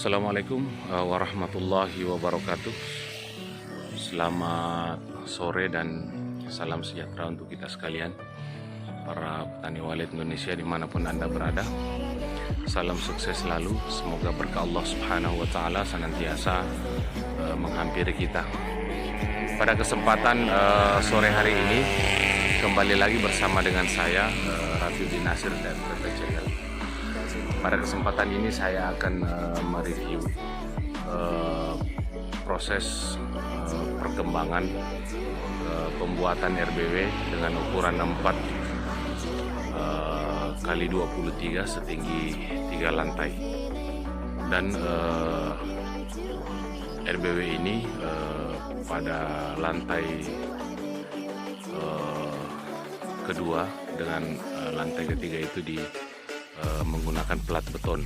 Assalamualaikum warahmatullahi wabarakatuh. Selamat sore dan salam sejahtera untuk kita sekalian, para petani walet Indonesia dimanapun Anda berada. Salam sukses selalu, semoga berkah Allah Subhanahu wa Ta'ala senantiasa menghampiri kita. Pada kesempatan sore hari ini kembali lagi bersama dengan saya Rafiuddin Nasir dari PT Channel. Pada kesempatan ini saya akan mereview proses perkembangan pembuatan RBW dengan ukuran 4 kali 23 setinggi 3 lantai. Dan RBW ini pada lantai kedua dengan lantai ketiga itu menggunakan plat beton,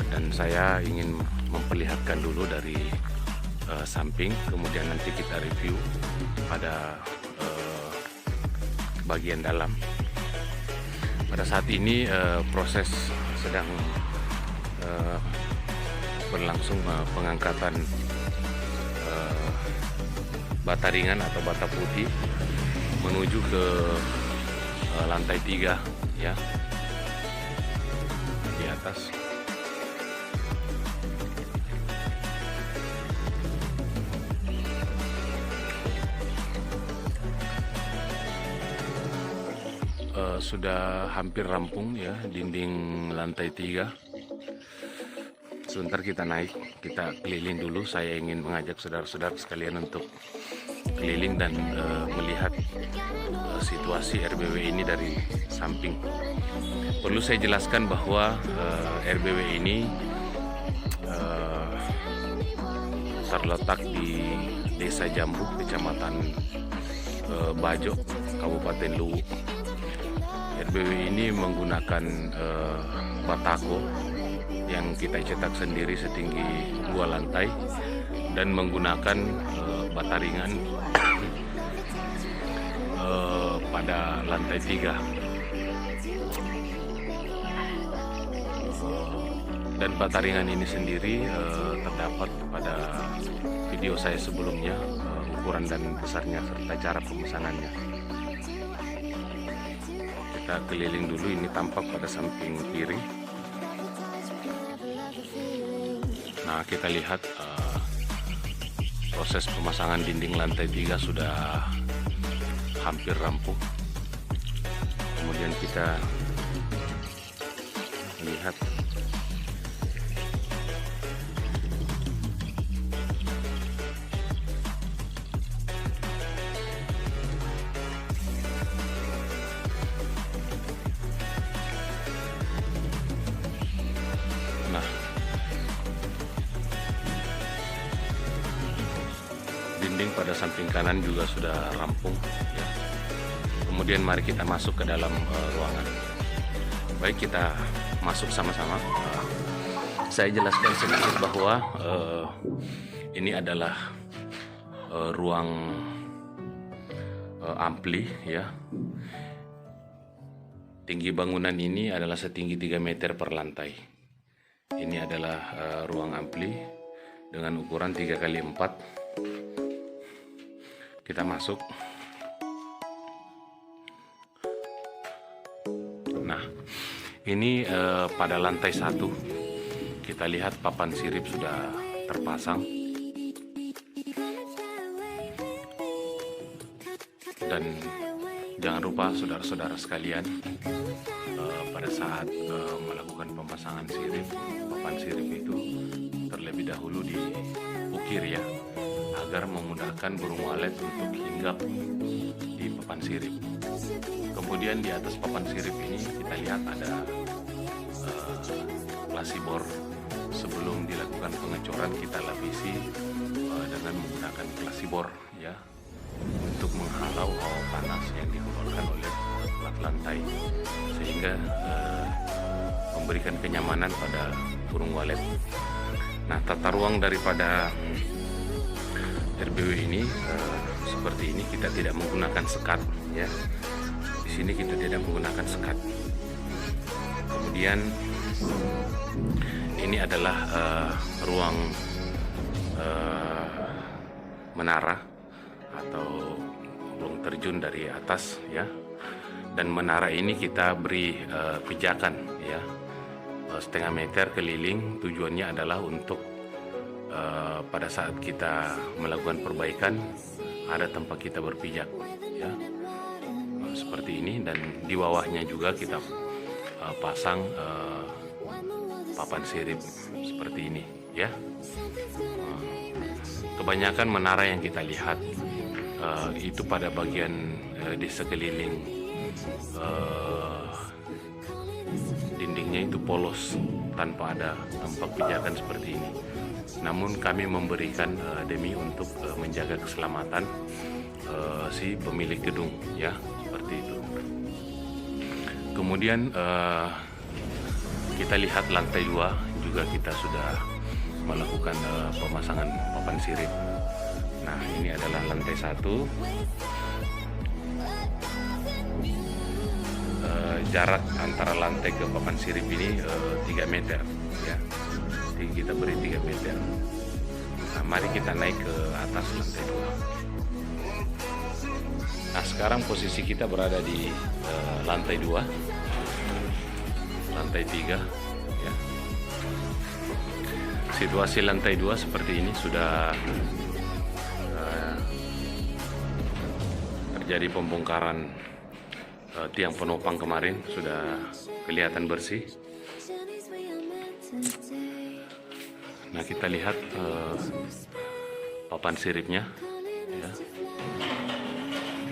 dan saya ingin memperlihatkan dulu dari samping, kemudian nanti kita review pada bagian dalam. Pada saat ini proses sedang berlangsung pengangkatan bata ringan atau bata putih menuju ke lantai 3 ya, di atas. Sudah hampir rampung ya dinding lantai 3. Sebentar kita naik, kita keliling dulu. Saya ingin mengajak saudara-saudara sekalian untuk keliling dan melihat situasi RBW ini dari samping. Perlu saya jelaskan bahwa RBW ini terletak di Desa Jambu, Kecamatan Bajo, Kabupaten Luwu. RBW ini menggunakan batako yang kita cetak sendiri setinggi 2 lantai dan menggunakan bata ringan pada lantai 3. Dan bata ringan ini sendiri terdapat pada video saya sebelumnya, ukuran dan besarnya serta cara pemesanannya. Kita keliling dulu, ini tampak pada samping kiri. Nah, kita lihat proses pemasangan dinding lantai 3 sudah hampir rampung. Kemudian kita lihat dinding pada samping kanan juga sudah rampung ya. Kemudian mari kita masuk ke dalam ruangan. Baik, kita masuk sama-sama. Saya jelaskan sedikit bahwa ini adalah ruang ampli ya. Tinggi bangunan ini adalah setinggi 3 meter per lantai. Ini adalah ruang ampli dengan ukuran 3 kali 4. Kita masuk. Nah, ini pada lantai 1 kita lihat papan sirip sudah terpasang, dan jangan lupa saudara-saudara sekalian, pada saat melakukan pemasangan sirip, papan sirip itu terlebih dahulu diukir ya, agar memudahkan burung walet untuk hinggap di papan sirip. Kemudian di atas papan sirip ini kita lihat ada plasibor. Sebelum dilakukan pengecoran kita lapisi dengan menggunakan plasibor ya, untuk menghalau hawa panas yang dikeluarkan oleh plat lantai, sehingga memberikan kenyamanan pada burung walet. Nah, tata ruang daripada RBW ini seperti ini. Kita tidak menggunakan sekat ya. Di sini kita tidak menggunakan sekat. Kemudian ini adalah ruang menara atau ruang terjun dari atas ya. Dan menara ini kita beri pijakan ya, 0,5 meter keliling. Tujuannya adalah untuk pada saat kita melakukan perbaikan ada tempat kita berpijak ya, seperti ini. Dan di bawahnya juga kita pasang papan sirip seperti ini ya. Kebanyakan menara yang kita lihat itu pada bagian di sekeliling dindingnya itu polos tanpa ada tempat pijakan seperti ini. Namun kami memberikan demi untuk menjaga keselamatan si pemilik gedung ya, seperti itu. Kemudian kita lihat lantai 2 juga kita sudah melakukan pemasangan papan sirip. Nah, ini adalah lantai 1. Jarak antara lantai ke papan sirip ini 3 meter ya. Jadi kita beri 3 meter. Nah, mari kita naik ke atas lantai 2. Nah, sekarang posisi kita berada di lantai 2, lantai 3 ya. Situasi lantai 2 seperti ini, sudah terjadi pembongkaran tiang penopang kemarin, sudah kelihatan bersih. Nah, kita lihat papan siripnya ya.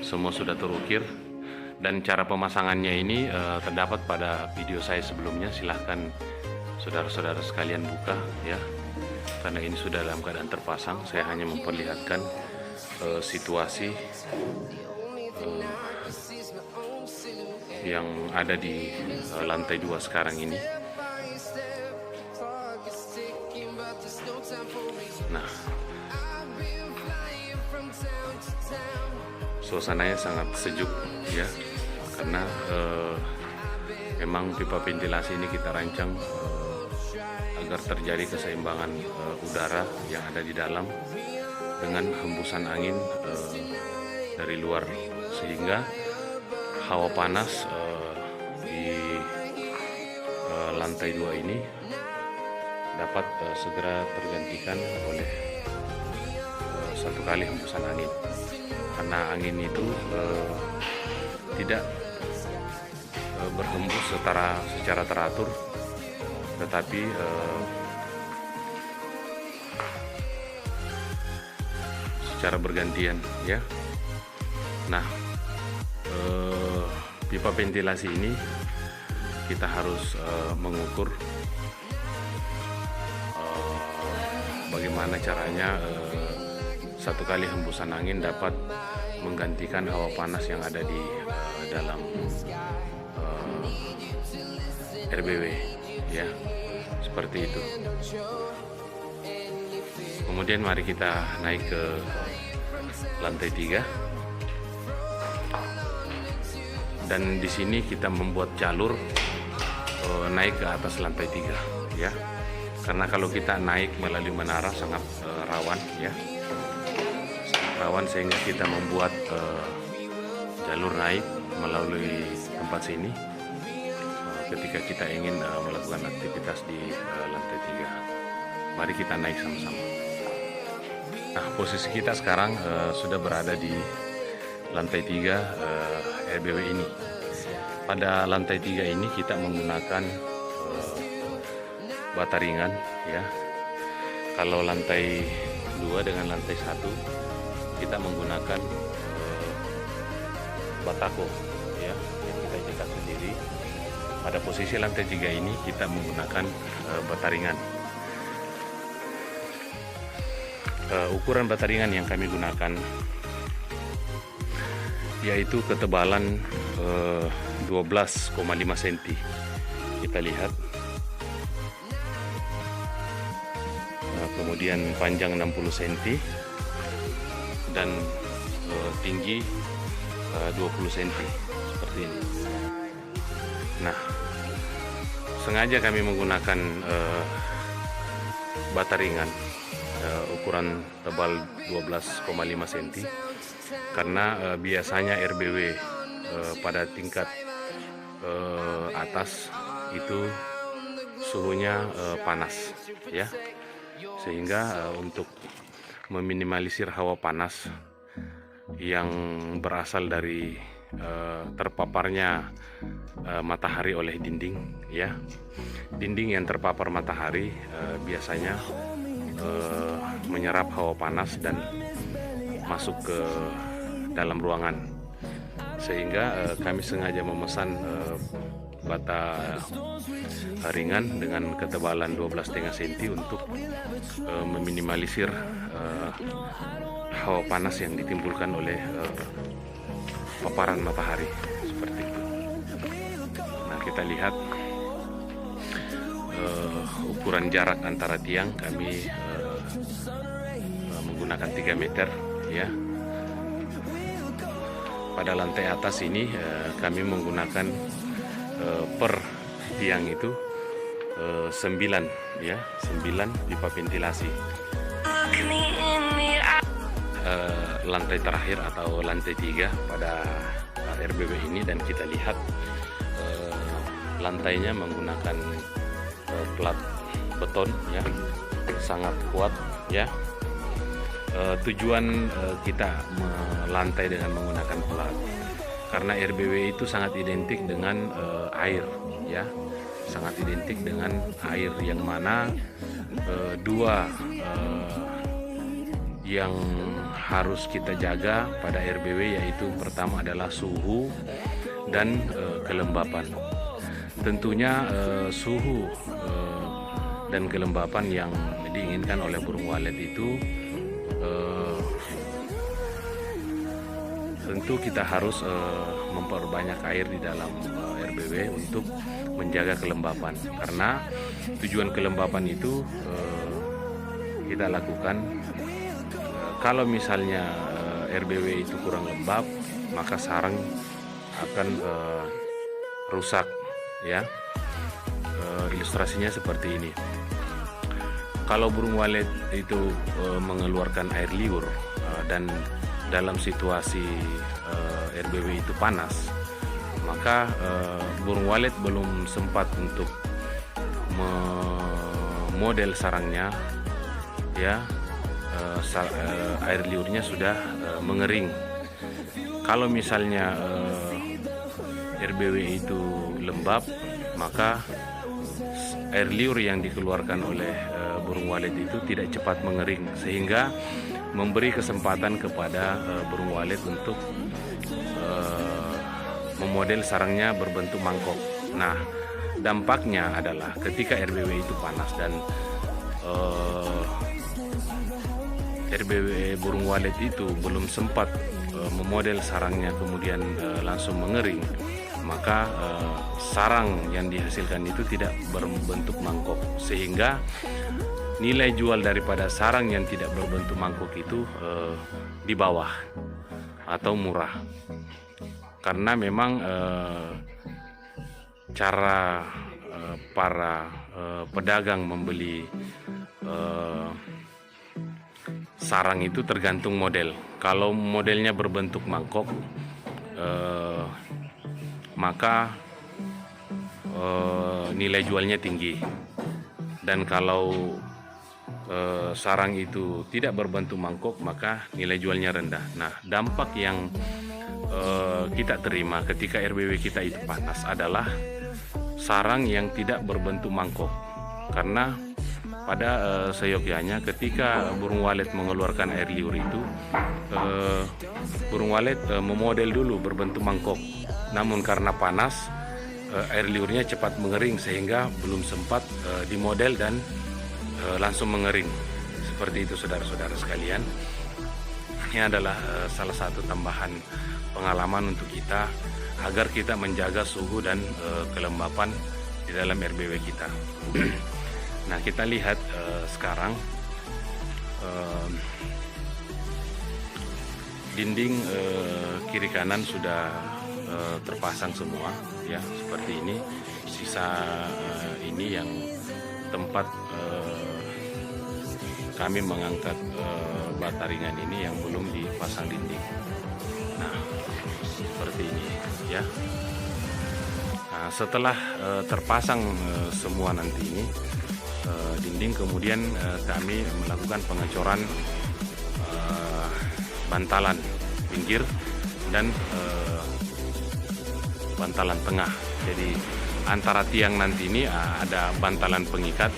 Semua sudah terukir, dan cara pemasangannya ini terdapat pada video saya sebelumnya. Silahkan saudara-saudara sekalian buka ya, karena ini sudah dalam keadaan terpasang. Saya hanya memperlihatkan situasi yang ada di lantai 2 sekarang ini. Nah, suasananya sangat sejuk ya, karena memang pipa ventilasi ini kita rancang agar terjadi keseimbangan udara yang ada di dalam dengan hembusan angin dari luar, sehingga hawa panas di lantai 2 ini dapat segera tergantikan oleh satu kali hembusan angin. Karena angin itu tidak berhembus secara teratur, tetapi secara bergantian ya. Nah, pipa ventilasi ini kita harus mengukur bagaimana caranya satu kali hembusan angin dapat menggantikan hawa panas yang ada di dalam RBW ya, seperti itu. Kemudian mari kita naik ke lantai 3. Dan di sini kita membuat jalur naik ke atas lantai 3 ya. Karena kalau kita naik melalui menara sangat rawan ya. Rawan, sehingga kita membuat jalur naik melalui tempat sini ketika kita ingin melakukan aktivitas di lantai 3. Mari kita naik sama-sama. Nah, posisi kita sekarang sudah berada di lantai 3 RBW ini. Pada lantai 3 ini kita menggunakan bata ringan ya. Kalau lantai 2 dengan lantai 1 kita menggunakan batako ya, yang kita cetak sendiri. Pada posisi lantai 3 ini kita menggunakan bata ringan. Ukuran bata ringan yang kami gunakan yaitu ketebalan 12,5 cm. Kita lihat. Kemudian panjang 60 cm dan tinggi 20 cm seperti ini. Nah, sengaja kami menggunakan bata ringan ukuran tebal 12,5 cm, karena biasanya RBW pada tingkat atas itu suhunya panas ya, sehingga untuk meminimalisir hawa panas yang berasal dari terpaparnya matahari oleh dinding ya. Dinding yang terpapar matahari biasanya menyerap hawa panas dan masuk ke dalam ruangan, sehingga kami sengaja memesan bata ringan dengan ketebalan 12,5 cm untuk meminimalisir hawa panas yang ditimbulkan oleh paparan matahari seperti itu. Nah, kita lihat ukuran jarak antara tiang kami menggunakan 3 meter ya. Pada lantai atas ini kami menggunakan per tiang itu 9 ya, 9 pipa ventilasi. Lantai terakhir atau lantai 3 pada RBW ini, dan kita lihat lantainya menggunakan plat beton ya, sangat kuat ya. Tujuan kita melantai dengan menggunakan plat karena RBW itu sangat identik dengan air ya, sangat identik dengan air, yang mana dua yang harus kita jaga pada RBW yaitu pertama adalah suhu dan kelembapan. Tentunya suhu dan kelembapan yang diinginkan oleh burung walet itu tentu kita harus memperbanyak air di dalam RBW untuk menjaga kelembapan, karena tujuan kelembapan itu kita lakukan kalau misalnya RBW itu kurang lembab, maka sarang akan rusak ya. Ilustrasinya seperti ini. Kalau burung walet itu mengeluarkan air liur dan dalam situasi RBW itu panas, maka burung walet belum sempat untuk memodel sarangnya ya, air liurnya sudah mengering. Kalau misalnya RBW itu lembab, maka air liur yang dikeluarkan oleh burung walet itu tidak cepat mengering, sehingga memberi kesempatan kepada burung walet untuk memodel sarangnya berbentuk mangkok. Nah, dampaknya adalah ketika RBW itu panas dan RBW burung walet itu belum sempat memodel sarangnya kemudian langsung mengering, maka sarang yang dihasilkan itu tidak berbentuk mangkok, sehingga nilai jual daripada sarang yang tidak berbentuk mangkok itu di bawah atau murah, karena memang cara para pedagang membeli sarang itu tergantung model. Kalau modelnya berbentuk mangkok, maka nilai jualnya tinggi, dan kalau sarang itu tidak berbentuk mangkok, maka nilai jualnya rendah. Nah, dampak yang kita terima ketika RBW kita itu panas adalah sarang yang tidak berbentuk mangkok, karena pada seyogyanya ketika burung walet mengeluarkan air liur itu, burung walet memodel dulu berbentuk mangkok, namun karena panas air liurnya cepat mengering sehingga belum sempat dimodel dan langsung mengering. Seperti itu saudara-saudara sekalian. Ini adalah salah satu tambahan pengalaman untuk kita agar kita menjaga suhu dan kelembapan di dalam RBW kita. Nah, kita lihat sekarang dinding kiri kanan sudah terpasang semua ya, seperti ini. Sisa ini yang tempat kami mengangkat bata ringan ini yang belum dipasang dinding. Nah, seperti ini ya. Nah, setelah terpasang semua nanti ini dinding, kemudian kami melakukan pengecoran bantalan pinggir dan bantalan tengah. Jadi antara tiang nanti ini ada bantalan pengikat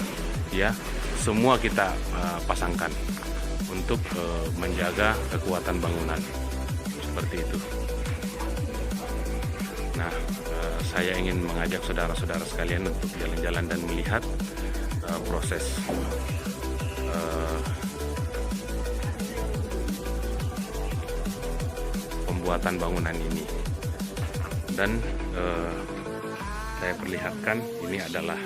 ya, semua kita pasangkan untuk menjaga kekuatan bangunan seperti itu. Nah, saya ingin mengajak saudara-saudara sekalian untuk jalan-jalan dan melihat proses pembuatan bangunan ini. Dan saya perlihatkan ini adalah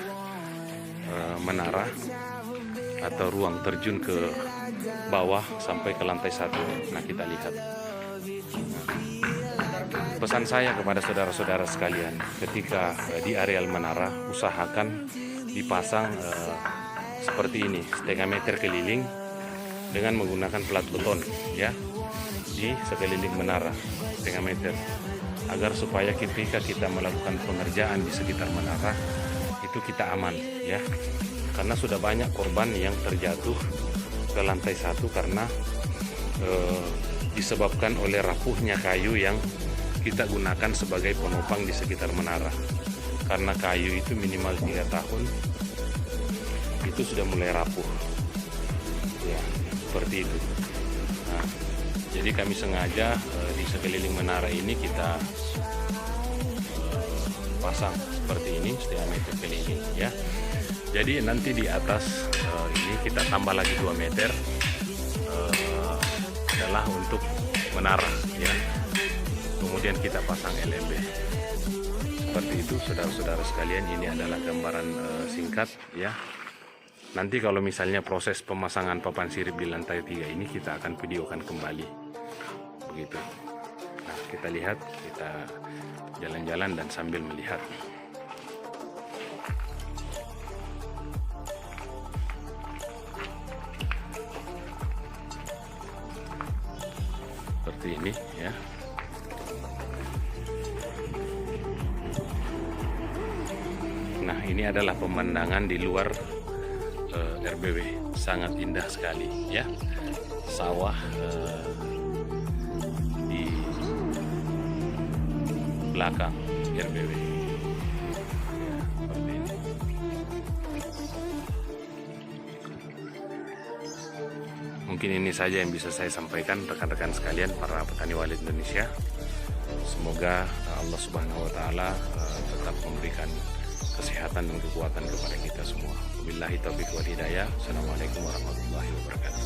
menara atau ruang terjun ke bawah sampai ke lantai 1. Nah, kita lihat. Pesan saya kepada saudara-saudara sekalian, ketika di areal menara, usahakan dipasang seperti ini, 1,5 meter keliling dengan menggunakan plat beton ya, di sekeliling menara 1,5 meter, agar supaya ketika kita melakukan pengerjaan di sekitar menara itu kita aman ya, karena sudah banyak korban yang terjatuh ke lantai 1 karena disebabkan oleh rapuhnya kayu yang kita gunakan sebagai penopang di sekitar menara. Karena kayu itu minimal 3 tahun itu sudah mulai rapuh ya, seperti itu. Nah, jadi kami sengaja di sekeliling menara ini kita pasang seperti ini, 1,5 meter keliling ya. Jadi nanti di atas ini kita tambah lagi 2 meter adalah untuk menara ya. Kemudian kita pasang LMB seperti itu, saudara-saudara sekalian. Ini adalah gambaran singkat ya. Nanti kalau misalnya proses pemasangan papan sirip di lantai 3 ini kita akan videokan kembali begitu. Nah, kita lihat, kita jalan-jalan dan sambil melihat. Seperti ini ya. Nah, ini adalah pemandangan di luar RBW, sangat indah sekali ya. Sawah di belakang RBW ya, seperti ini. Mungkin ini saja yang bisa saya sampaikan rekan-rekan sekalian, para petani walet Indonesia. Semoga Allah Subhanahu wa taala tetap memberikan kesehatan dan kekuatan kepada kita semua. Wabillahi taufiq wal hidayah. Assalamualaikum warahmatullahi wabarakatuh.